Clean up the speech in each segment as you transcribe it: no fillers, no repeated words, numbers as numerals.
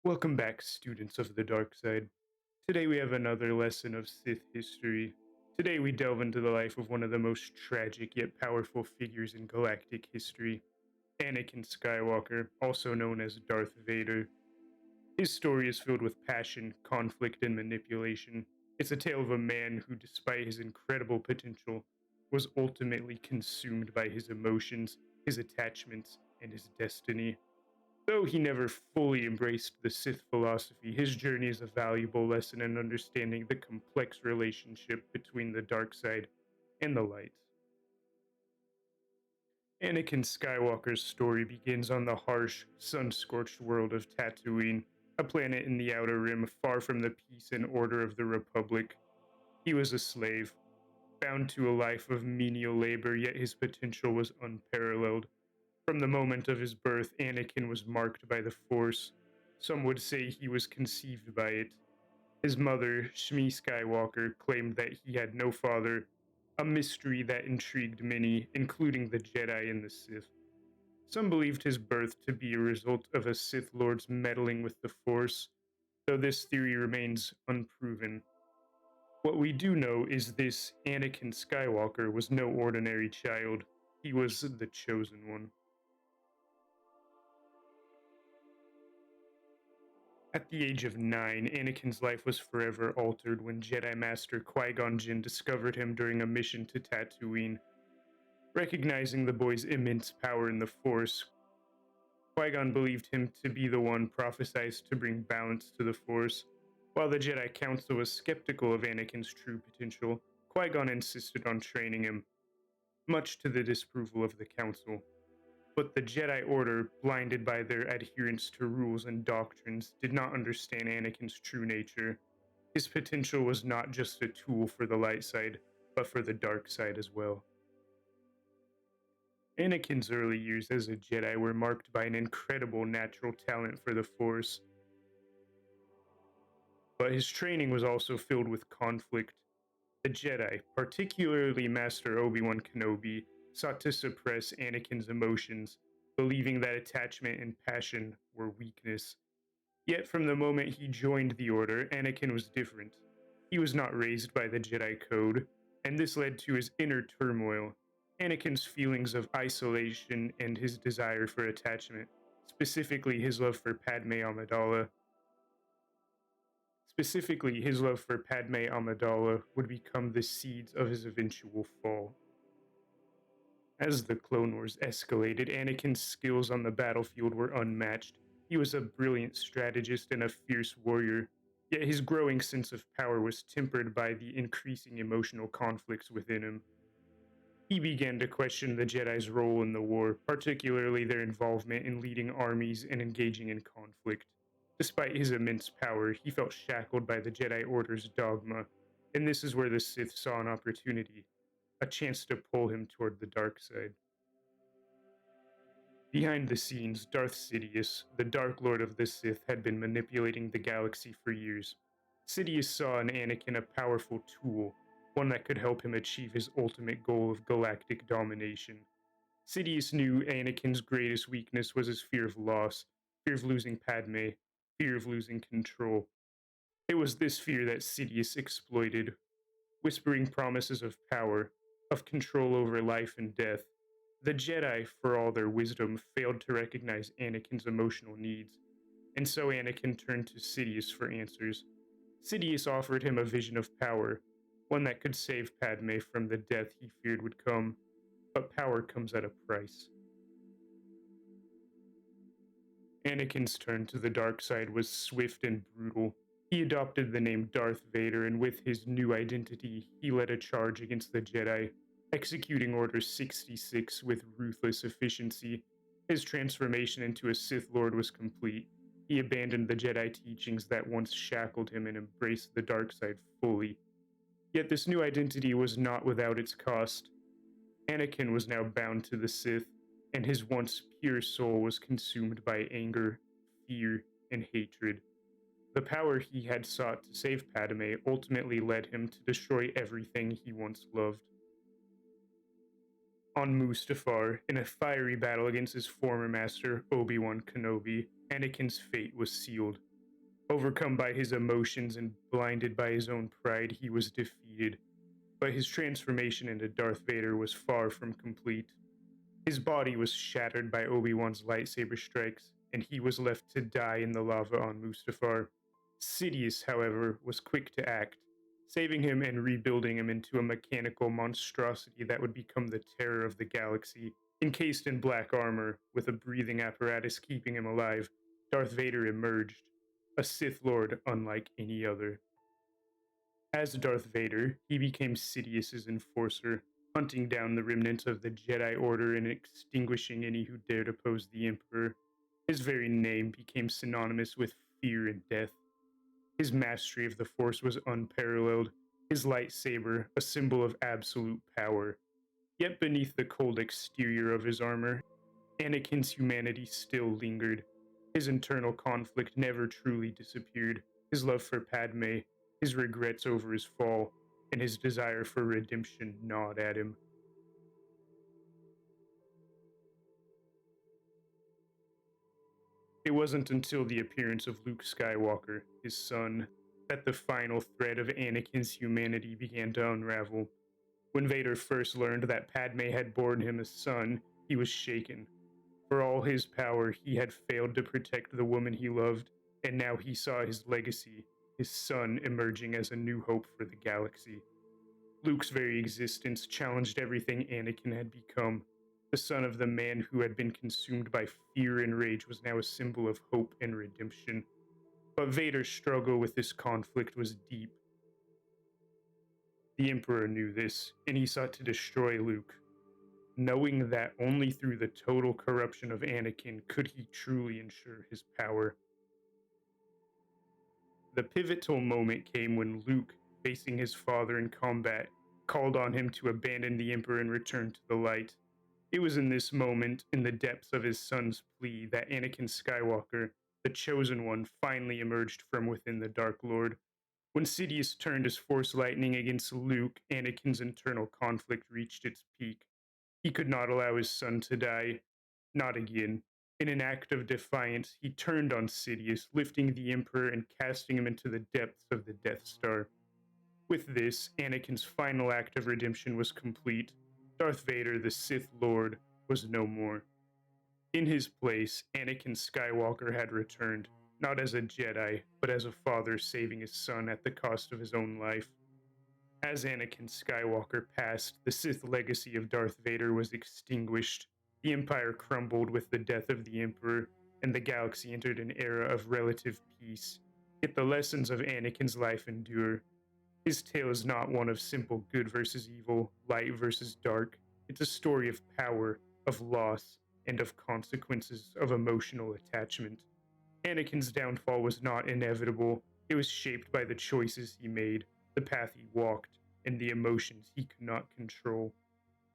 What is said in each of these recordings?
Welcome back, students of the dark side. Today we have another lesson of Sith history. Today we delve into the life of one of the most tragic yet powerful figures in galactic history, Anakin Skywalker, also known as Darth Vader. His story is filled with passion, conflict, and manipulation. It's a tale of a man who, despite his incredible potential, was ultimately consumed by his emotions, his attachments, and his destiny. Though he never fully embraced the Sith philosophy, his journey is a valuable lesson in understanding the complex relationship between the dark side and the light. Anakin Skywalker's story begins on the harsh, sun scorched world of Tatooine, a planet in the Outer Rim far from the peace and order of the Republic. He was a slave, bound to a life of menial labor, yet his potential was unparalleled. From the moment of his birth, Anakin was marked by the Force. Some would say he was conceived by it. His mother, Shmi Skywalker, claimed that he had no father, a mystery that intrigued many, including the Jedi and the Sith. Some believed his birth to be a result of a Sith Lord's meddling with the Force, though this theory remains unproven. What we do know is this Anakin Skywalker was no ordinary child. He was the chosen one. At the age of 9, Anakin's life was forever altered when Jedi Master Qui-Gon Jinn discovered him during a mission to Tatooine. Recognizing the boy's immense power in the Force, Qui-Gon believed him to be the one prophesied to bring balance to the Force. While the Jedi Council was skeptical of Anakin's true potential, Qui-Gon insisted on training him, much to the disapproval of the Council. But the Jedi Order, blinded by their adherence to rules and doctrines, did not understand Anakin's true nature. His potential was not just a tool for the light side, but for the dark side as well. Anakin's early years as a Jedi were marked by an incredible natural talent for the Force, but his training was also filled with conflict. The Jedi, particularly Master Obi-Wan Kenobi, sought to suppress Anakin's emotions, believing that attachment and passion were weakness. Yet from the moment he joined the Order, Anakin was different. He was not raised by the Jedi Code, and this led to his inner turmoil, Anakin's feelings of isolation and his desire for attachment, specifically his love for Padme Amidala would become the seeds of his eventual fall. As the Clone Wars escalated, Anakin's skills on the battlefield were unmatched. He was a brilliant strategist and a fierce warrior, yet his growing sense of power was tempered by the increasing emotional conflicts within him. He began to question the Jedi's role in the war, particularly their involvement in leading armies and engaging in conflict. Despite his immense power, he felt shackled by the Jedi Order's dogma, and this is where the Sith saw an opportunity, a chance to pull him toward the dark side. Behind the scenes, Darth Sidious, the Dark Lord of the Sith, had been manipulating the galaxy for years. Sidious saw in Anakin a powerful tool, one that could help him achieve his ultimate goal of galactic domination. Sidious knew Anakin's greatest weakness was his fear of loss, fear of losing Padme, fear of losing control. It was this fear that Sidious exploited, whispering promises of power, of control over life and death. The Jedi, for all their wisdom, failed to recognize Anakin's emotional needs, and so Anakin turned to Sidious for answers. Sidious offered him a vision of power, one that could save Padme from the death he feared would come, but power comes at a price. Anakin's turn to the dark side was swift and brutal. He adopted the name Darth Vader, and with his new identity, he led a charge against the Jedi, executing Order 66 with ruthless efficiency. His transformation into a Sith Lord was complete. He abandoned the Jedi teachings that once shackled him and embraced the dark side fully. Yet this new identity was not without its cost. Anakin was now bound to the Sith, and his once pure soul was consumed by anger, fear, and hatred. The power he had sought to save Padme ultimately led him to destroy everything he once loved. On Mustafar, in a fiery battle against his former master, Obi-Wan Kenobi, Anakin's fate was sealed. Overcome by his emotions and blinded by his own pride, he was defeated. But his transformation into Darth Vader was far from complete. His body was shattered by Obi-Wan's lightsaber strikes, and he was left to die in the lava on Mustafar. Sidious, however, was quick to act, saving him and rebuilding him into a mechanical monstrosity that would become the terror of the galaxy. Encased in black armor, with a breathing apparatus keeping him alive, Darth Vader emerged, a Sith Lord unlike any other. As Darth Vader, he became Sidious's enforcer, hunting down the remnants of the Jedi Order and extinguishing any who dared oppose the Emperor. His very name became synonymous with fear and death. His mastery of the Force was unparalleled, his lightsaber a symbol of absolute power. Yet beneath the cold exterior of his armor, Anakin's humanity still lingered. His internal conflict never truly disappeared. His love for Padme, his regrets over his fall, and his desire for redemption gnawed at him. It wasn't until the appearance of Luke Skywalker, his son, that the final thread of Anakin's humanity began to unravel. When Vader first learned that Padme had borne him a son, he was shaken. For all his power, he had failed to protect the woman he loved, and now he saw his legacy, his son, emerging as a new hope for the galaxy. Luke's very existence challenged everything Anakin had become. The son of the man who had been consumed by fear and rage was now a symbol of hope and redemption. But Vader's struggle with this conflict was deep. The Emperor knew this, and he sought to destroy Luke, knowing that only through the total corruption of Anakin could he truly ensure his power. The pivotal moment came when Luke, facing his father in combat, called on him to abandon the Emperor and return to the light. It was in this moment, in the depths of his son's plea, that Anakin Skywalker, the Chosen One, finally emerged from within the Dark Lord. When Sidious turned his Force lightning against Luke, Anakin's internal conflict reached its peak. He could not allow his son to die. Not again. In an act of defiance, he turned on Sidious, lifting the Emperor and casting him into the depths of the Death Star. With this, Anakin's final act of redemption was complete. Darth Vader, the Sith Lord, was no more. In his place, Anakin Skywalker had returned, not as a Jedi, but as a father saving his son at the cost of his own life. As Anakin Skywalker passed, the Sith legacy of Darth Vader was extinguished. The Empire crumbled with the death of the Emperor, and the galaxy entered an era of relative peace. Yet the lessons of Anakin's life endure. His tale is not one of simple good versus evil, light versus dark. It's a story of power, of loss, and of consequences of emotional attachment. Anakin's downfall was not inevitable, it was shaped by the choices he made, the path he walked, and the emotions he could not control.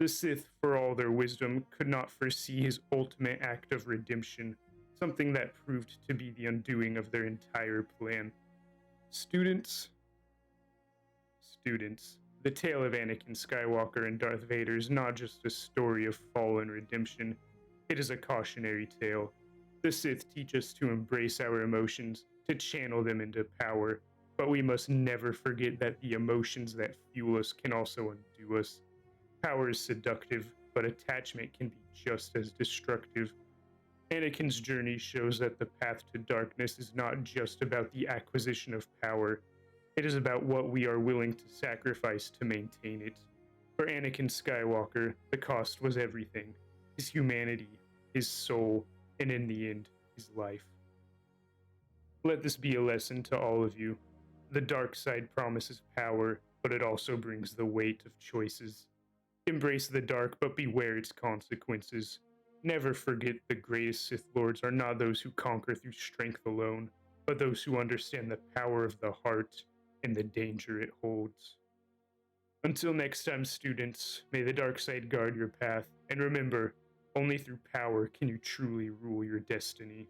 The Sith, for all their wisdom, could not foresee his ultimate act of redemption, something that proved to be the undoing of their entire plan. Students, students, the tale of Anakin Skywalker and Darth Vader is not just a story of fall and redemption, it is a cautionary tale. The Sith teach us to embrace our emotions, to channel them into power, but we must never forget that the emotions that fuel us can also undo us. Power is seductive, but attachment can be just as destructive. Anakin's journey shows that the path to darkness is not just about the acquisition of power, it is about what we are willing to sacrifice to maintain it. For Anakin Skywalker, the cost was everything: his humanity, his soul, and in the end, his life. Let this be a lesson to all of you. The dark side promises power, but it also brings the weight of choices. Embrace the dark, but beware its consequences. Never forget the greatest Sith Lords are not those who conquer through strength alone, but those who understand the power of the heart and the danger it holds. Until next time, students, may the dark side guard your path, and remember, only through power can you truly rule your destiny.